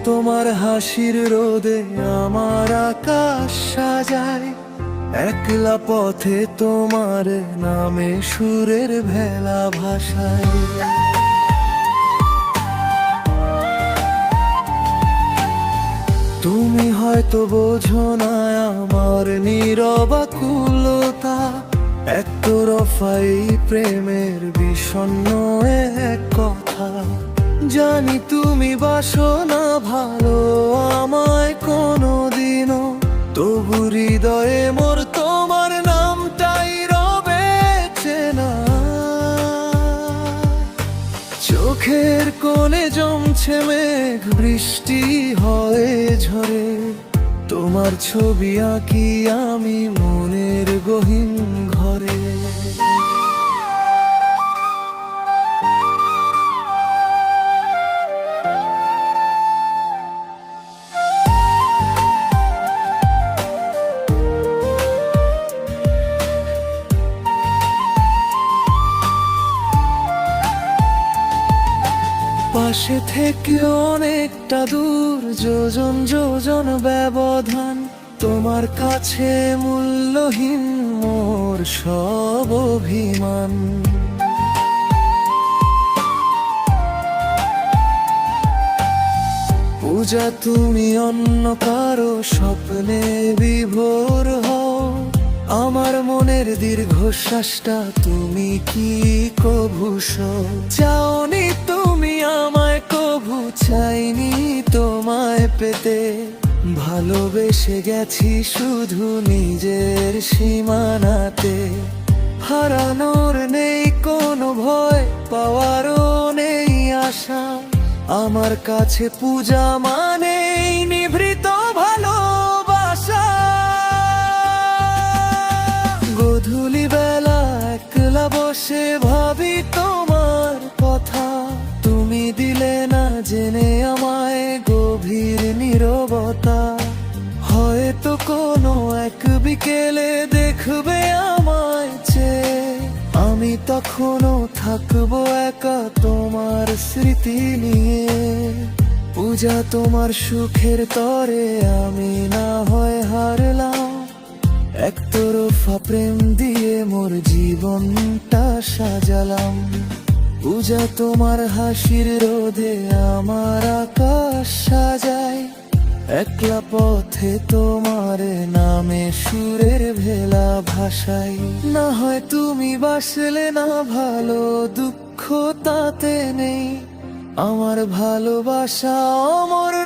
তোমার হাসির রোদে আমার আকাশ সাজায়, একলা পথে তোমার নামে সুরের ভেলা ভাসায়। তুমি হয়তো বোঝো না আমার নীরব আকুলতা, একতরফাই প্রেমের বিষণ্ণ এক কথা। জানি তুমি বাসো না ভালো আমায় কোনোদিনও, তবু হৃদয়ে মোর তোমার নামটাই রবে চেনা। চোখের কোণে জমছে মেঘ, বৃষ্টি হয় ঝরে, তোমার ছবি আঁকি আমি মনের গহীন ঘরে। পাশে থেকে অনেকটা দূর, যোজন যোজন ব্যবধান, তোমার কাছে মূল্যহীন মোর সব অভিমান। পূজা তুমি অন্য কারো স্বপ্নে বিভোর হও, আমার মনের দীর্ঘশ্বাসটা তুমি কি কভু চাওনি, তুমি আমায় কভু চাইনি তোমায় পেতে। ভালোবেসে গেছি শুধু নিজের সীমানাতে, হারানোর নেই কোনো ভয়, পাওয়ারও নেই আশা। আমার কাছে পূজা মানেই নিভৃত ভালোবাসা। গধূলি বেলা একলা বসে ভাবি তোমার কথা, তুমি দিলে না জেনে আমায় গভীর নীরবতা। হয়তো কোনো এক বিকেলে দেখবে আমায় চেয়ে, আমি তখনও থাকবো একা তোমার স্মৃতি নিয়ে। পূজা তোমার সুখের তরে আমি না হয় হারলাম, একতরফা প্রেম দিয়ে মোর জীবনটা সাজালাম। পূজা তোমার হাসির রোদে আমার আকাশ সাজায়, একলা পথে তোমার নামে সুরের ভেলা ভাসাই। না হয় তুমি বাসলে না ভালো, দুঃখ তাতে নেই, আমার ভালোবাসা অমর।